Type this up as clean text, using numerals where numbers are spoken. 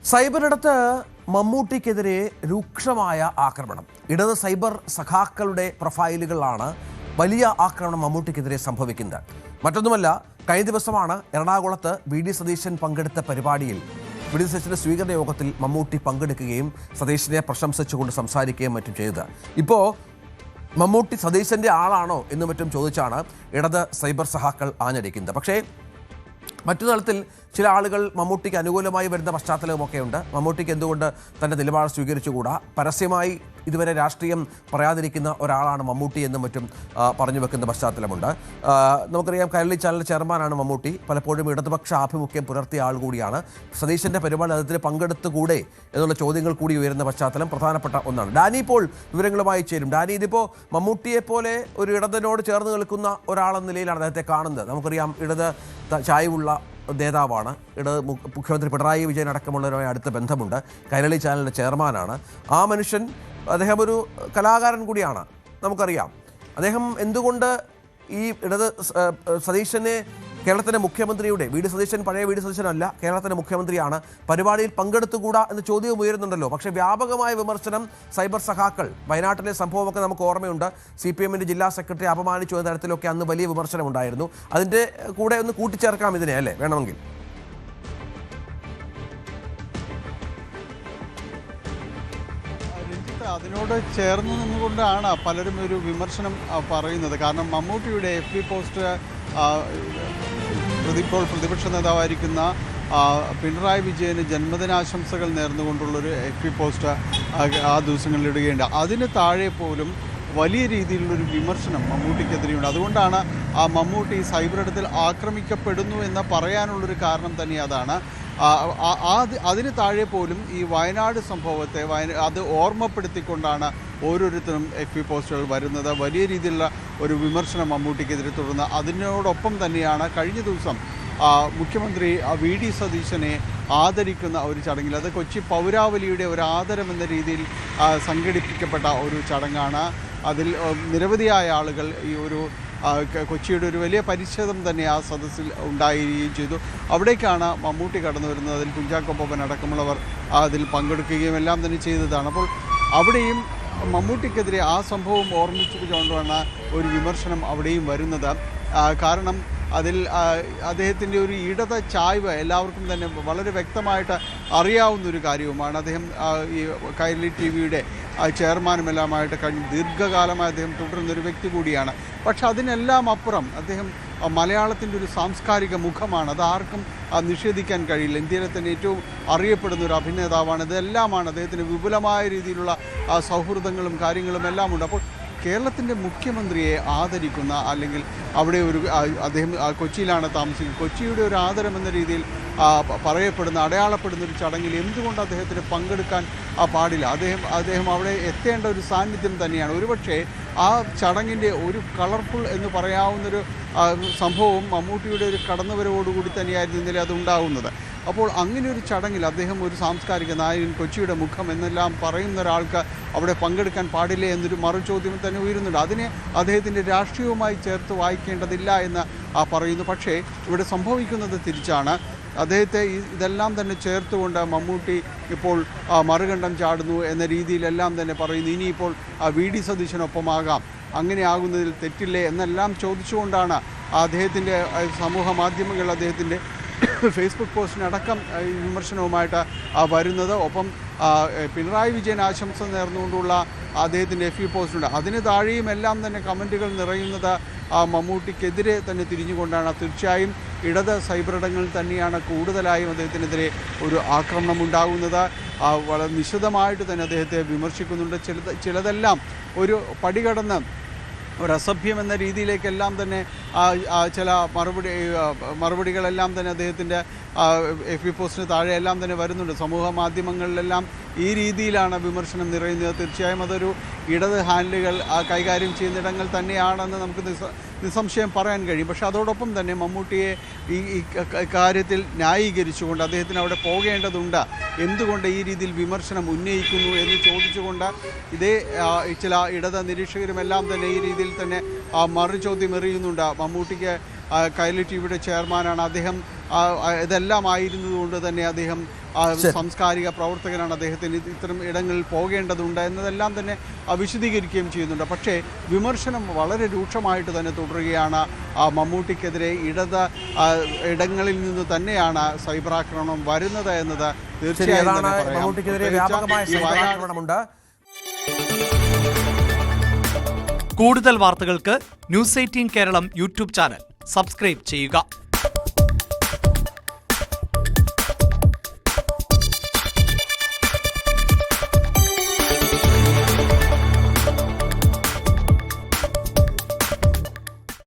സൈബറിടത്ത് മമ്മൂട്ടിക്കെതിരെ രൂക്ഷമായ ആക്രമണം. ഇടത് സൈബർ സഖാക്കളുടെ പ്രൊഫൈലുകളാണ് വലിയ ആക്രമണം മമ്മൂട്ടിക്കെതിരെ സംഭവിക്കുന്നത്. മറ്റൊന്നുമല്ല, കഴിഞ്ഞ ദിവസമാണ് എറണാകുളത്ത് വി.ഡി. സതീശൻ പങ്കെടുത്ത പരിപാടിയിൽ വി.ഡി. സതീശന്റെ സ്വീകരണ യോഗത്തിൽ മമ്മൂട്ടി പങ്കെടുക്കുകയും സതീശനെ പ്രശംസിച്ചുകൊണ്ട് സംസാരിക്കുകയും മറ്റും ചെയ്തത്. ഇപ്പോൾ മമ്മൂട്ടി സതീശന്റെ ആളാണോ എന്നും മറ്റും ചോദിച്ചാണ് ഇടത് സൈബർ സഖാക്കൾ ആഞ്ഞടിക്കുന്നത്. പക്ഷേ മറ്റു തലത്തിൽ ചില ആളുകൾ മമ്മൂട്ടിക്ക് അനുകൂലമായി വരുന്ന പശ്ചാത്തലമൊക്കെ ഉണ്ട്. മമ്മൂട്ടിക്ക് എന്തുകൊണ്ട് തൻ്റെ നിലപാട് സ്വീകരിച്ചുകൂടാ, പരസ്യമായി ഇതുവരെ രാഷ്ട്രീയം പറയാതിരിക്കുന്ന ഒരാളാണ് മമ്മൂട്ടി എന്നും മറ്റും പറഞ്ഞു വെക്കുന്ന പശ്ചാത്തലമുണ്ട്. നമുക്കറിയാം, കൈരളി ചാനൽ ചെയർമാനാണ് മമ്മൂട്ടി. പലപ്പോഴും ഇടതുപക്ഷ ആഭിമുഖ്യം പുലർത്തിയ ആൾ കൂടിയാണ്. സതീശൻ്റെ പരിപാടി അതിൽ പങ്കെടുത്തുകൂടെ എന്നുള്ള ചോദ്യങ്ങൾ കൂടി ഉയരുന്ന പശ്ചാത്തലം പ്രധാനപ്പെട്ട ഒന്നാണ്. ഡാനി ഇപ്പോൾ വിവരങ്ങളുമായി ചേരും. ഡാനി, ഇതിപ്പോൾ മമ്മൂട്ടിയെപ്പോലെ ഒരു ഇടതിനോട് ചേർന്ന് നിൽക്കുന്ന ഒരാളെന്ന നിലയിലാണ് അദ്ദേഹത്തെ കാണുന്നത്. നമുക്കറിയാം, ഇടത് ചായ്വുള്ള നേതാവാണ്. മുഖ്യമന്ത്രി പിണറായി വിജയൻ അടക്കമുള്ളവരുമായി അടുത്ത ബന്ധമുണ്ട്. കൈരളി ചാനലിൻ്റെ ചെയർമാനാണ്. ആ മനുഷ്യൻ, അദ്ദേഹം ഒരു കലാകാരൻ കൂടിയാണ്. നമുക്കറിയാം, അദ്ദേഹം എന്തുകൊണ്ട് ഈ ഇടത് സതീശനെ, കേരളത്തിൻ്റെ മുഖ്യമന്ത്രിയുടെ വി.ഡി. സതീശൻ പഴയ വി.ഡി. സതീശനല്ല, കേരളത്തിൻ്റെ മുഖ്യമന്ത്രിയാണ്, പരിപാടിയിൽ പങ്കെടുത്തുകൂടാ എന്ന ചോദ്യവും ഉയരുന്നുണ്ടല്ലോ. പക്ഷേ വ്യാപകമായ വിമർശനം സൈബർ സഖാക്കൾ, വയനാട്ടിലെ സംഭവമൊക്കെ നമുക്ക് ഓർമ്മയുണ്ട്. CPM-ന്റെ ജില്ലാ സെക്രട്ടറി അപമാനിച്ചു എന്ന തരത്തിലൊക്കെ അന്ന് വലിയ വിമർശനം ഉണ്ടായിരുന്നു. അതിൻ്റെ കൂടെ ഒന്ന് കൂട്ടിച്ചേർക്കാം ഇതിനെ, അല്ലേ, വേണമെങ്കിൽ? അതിനോട് ചേർന്ന് നിന്നുകൊണ്ടാണ് പലരും ഒരു വിമർശനം പറയുന്നത്. കാരണം മമ്മൂട്ടിയുടെ FB പോസ്റ്റ് ഇപ്പോൾ പ്രതിപക്ഷ നേതാവായിരിക്കുന്ന പിണറായി വിജയന് ജന്മദിനാശംസകൾ നേർന്നുകൊണ്ടുള്ളൊരു FB പോസ്റ്റ് ആ ദിവസങ്ങളിൽ ഇടുകയുണ്ട്. അതിന് താഴെ പോലും വലിയ രീതിയിലുള്ളൊരു വിമർശനം മമ്മൂട്ടിക്കെതിരെയുണ്ട്. അതുകൊണ്ടാണ് ആ മമ്മൂട്ടി സൈബറിടത്തിൽ ആക്രമിക്കപ്പെടുന്നു എന്ന് പറയാനുള്ളൊരു കാരണം തന്നെ അതാണ്. അതിന് താഴെ പോലും ഈ വയനാട് സംഭവത്തെ അത് ഓർമ്മപ്പെടുത്തിക്കൊണ്ടാണ് ഓരോരുത്തരും FB പോസ്റ്റുകൾ വരുന്നത്. വലിയ രീതിയിലുള്ള ഒരു വിമർശനം മമ്മൂട്ടിക്കെതിരെ തുടർന്ന് അതിനോടൊപ്പം തന്നെയാണ് കഴിഞ്ഞ ദിവസം മുഖ്യമന്ത്രി വി.ഡി. സതീശനെ ആദരിക്കുന്ന ഒരു ചടങ്ങിൽ, അത് കൊച്ചി പൗരാവലിയുടെ ഒരു ആദരമെന്ന രീതിയിൽ സംഘടിപ്പിക്കപ്പെട്ട ഒരു ചടങ്ങാണ്. അതിൽ നിരവധിയായ ആളുകൾ ഈ ഒരു കൊച്ചിയുടെ ഒരു വലിയ പരിച്ഛേദം തന്നെ ആ സദസ്സിൽ ഉണ്ടായിരിക്കുകയും ചെയ്തു. അവിടേക്കാണ് മമ്മൂട്ടി കടന്നു വരുന്നത്. അതിൽ കുഞ്ചാക്കോ ബോബൻ അടക്കമുള്ളവർ അതിൽ പങ്കെടുക്കുകയും എല്ലാം തന്നെ ചെയ്തതാണ്. അപ്പോൾ അവിടെയും മമ്മൂട്ടിക്കെതിരെ ആ സംഭവം ഓർമ്മിച്ചുകൊണ്ടാണ് ഒരു വിമർശനം അവിടെയും വരുന്നത്. കാരണം അതിൽ അദ്ദേഹത്തിൻ്റെ ഒരു ഇടത് ചായ്വ് എല്ലാവർക്കും തന്നെ വളരെ വ്യക്തമായിട്ട് അറിയാവുന്നൊരു കാര്യവുമാണ്. അദ്ദേഹം ഈ കൈരളി TV-യുടെ ചെയർമാനുമെല്ലാമായിട്ട് ദീർഘകാലമായി അദ്ദേഹം തുടരുന്നൊരു വ്യക്തി കൂടിയാണ്. പക്ഷെ അതിനെല്ലാം അപ്പുറം അദ്ദേഹം മലയാളത്തിൻ്റെ ഒരു സാംസ്കാരിക മുഖമാണ്. അത് ആർക്കും നിഷേധിക്കാൻ കഴിയില്ല. ഇന്ത്യയിലെ തന്നെ ഏറ്റവും അറിയപ്പെടുന്ന ഒരു അഭിനേതാവാണ്. ഇതെല്ലാമാണ് അദ്ദേഹത്തിന് വിപുലമായ രീതിയിലുള്ള സൗഹൃദങ്ങളും കാര്യങ്ങളും എല്ലാം ഉണ്ട്. അപ്പോൾ കേരളത്തിൻ്റെ മുഖ്യമന്ത്രിയെ ആദരിക്കുന്ന, അല്ലെങ്കിൽ അവിടെ ഒരു അദ്ദേഹം കൊച്ചിയിലാണ് താമസിക്കുന്നത്, കൊച്ചിയുടെ ഒരു ആദരം എന്ന രീതിയിൽ പറയപ്പെടുന്ന, അടയാളപ്പെടുന്ന ഒരു ചടങ്ങിൽ എന്തുകൊണ്ട് അദ്ദേഹത്തിന് പങ്കെടുക്കാൻ പാടില്ല? അദ്ദേഹം അവിടെ എത്തേണ്ട ഒരു സാന്നിധ്യം തന്നെയാണ്. ഒരുപക്ഷെ ആ ചടങ്ങിൻ്റെ ഒരു കളർഫുൾ എന്ന് പറയാവുന്നൊരു സംഭവം മമ്മൂട്ടിയുടെ ഒരു കടന്നുവരവോടുകൂടി തന്നെയായിരുന്നു ഇന്നലെ അതുണ്ടാകുന്നത്. അപ്പോൾ അങ്ങനെ ഒരു ചടങ്ങിൽ അദ്ദേഹം ഒരു സാംസ്കാരിക നായകൻ, കൊച്ചിയുടെ മുഖം എന്നെല്ലാം പറയുന്ന ഒരാൾക്ക് അവിടെ പങ്കെടുക്കാൻ പാടില്ലേ എന്നൊരു മറുചോദ്യം തന്നെ ഉയരുന്നുണ്ട്. അതിനെ അദ്ദേഹത്തിൻ്റെ രാഷ്ട്രീയവുമായി ചേർത്ത് വായിക്കേണ്ടതില്ല എന്ന് പറയുന്നു. പക്ഷേ ഇവിടെ സംഭവിക്കുന്നത് തിരിച്ചാണ്. അദ്ദേഹത്തെ ഇതെല്ലാം തന്നെ ചേർത്തുകൊണ്ട് മമ്മൂട്ടി ഇപ്പോൾ മറുകണ്ഠം ചാടുന്നു എന്ന രീതിയിലെല്ലാം തന്നെ പറയുന്നു. ഇനിയിപ്പോൾ വി.ഡി. സതീശനൊപ്പമാകാം, അങ്ങനെ ആകുന്നതിൽ തെറ്റില്ലേ എന്നെല്ലാം ചോദിച്ചുകൊണ്ടാണ് അദ്ദേഹത്തിൻ്റെ സമൂഹ മാധ്യമങ്ങൾ അദ്ദേഹത്തിൻ്റെ ഫേസ്ബുക്ക് പോസ്റ്റിനടക്കം വിമർശനവുമായിട്ട് വരുന്നത്. ഒപ്പം പിണറായി വിജയൻ ആശംസ നേർന്നുകൊണ്ടുള്ള അദ്ദേഹത്തിൻ്റെ FB പോസ്റ്റുണ്ട്. അതിന് താഴെയും എല്ലാം തന്നെ കമൻറ്റുകൾ നിറയുന്നത് മമ്മൂട്ടിക്കെതിരെ തന്നെ തിരിഞ്ഞുകൊണ്ടാണ്. തീർച്ചയായും ഇടത് സൈബറിടങ്ങളിൽ തന്നെയാണ് കൂടുതലായും അദ്ദേഹത്തിനെതിരെ ഒരു ആക്രമണം ഉണ്ടാകുന്നത്. വളരെ നിശിതമായിട്ട് തന്നെ അദ്ദേഹത്തെ വിമർശിക്കുന്നുണ്ട്. ചിലതെല്ലാം ഒരു പടികടന്ന് ഒരു അസഭ്യം എന്ന രീതിയിലേക്കെല്ലാം തന്നെ ചില മറുപടികളെല്ലാം തന്നെ അദ്ദേഹത്തിൻ്റെ FB പോസ്റ്റിന് താഴെ എല്ലാം തന്നെ വരുന്നുണ്ട്. സമൂഹ മാധ്യമങ്ങളിലെല്ലാം ഈ രീതിയിലാണ് വിമർശനം നിറയുന്നത്. തീർച്ചയായും അതൊരു ഇടത് ഹാൻഡിലുകൾ കൈകാര്യം ചെയ്യുന്നിടങ്ങൾ തന്നെയാണെന്ന് നമുക്ക് നിസ്സംശയം പറയാൻ കഴിയും. പക്ഷേ അതോടൊപ്പം തന്നെ മമ്മൂട്ടിയെ ഈ കാര്യത്തിൽ ന്യായീകരിച്ചുകൊണ്ട് അദ്ദേഹത്തിന് അവിടെ പോകേണ്ടതുണ്ട്, എന്തുകൊണ്ട് ഈ രീതിയിൽ വിമർശനം ഉന്നയിക്കുന്നു എന്ന് ചോദിച്ചുകൊണ്ട് ഇതേ ചില ഇടത് നിരീക്ഷകരുമെല്ലാം തന്നെ ഈ രീതിയിൽ തന്നെ മറുചോദ്യം എറിയുന്നുണ്ട്. മമ്മൂട്ടിക്ക് കൈരളി ടിവിയുടെ ചെയർമാനാണ്, അദ്ദേഹം ഇതെല്ലാം ആയിരുന്നതുകൊണ്ട് തന്നെ അദ്ദേഹം സാംസ്കാരിക പ്രവർത്തകനാണ്, അദ്ദേഹത്തിന് ഇത്തരം ഇടങ്ങളിൽ പോകേണ്ടതുണ്ട് എന്നതെല്ലാം തന്നെ വിശദീകരിക്കുകയും ചെയ്യുന്നുണ്ട്. പക്ഷേ വിമർശനം വളരെ രൂക്ഷമായിട്ട് തന്നെ തുടരുകയാണ്. മമ്മൂട്ടിക്കെതിരെ ഇടങ്ങളിൽ നിന്ന് തന്നെയാണ് സൈബർ ആക്രമണം വരുന്നത് എന്നത് തീർച്ചയായും മമ്മൂട്ടിക്കെതിരെ വ്യാപകമായ സൈബർ ആക്രമണമുണ്ട്. കൂടുതൽ വാർത്തകൾക്ക് news 18 Keralam YouTube channel subscribe ചെയ്യുക.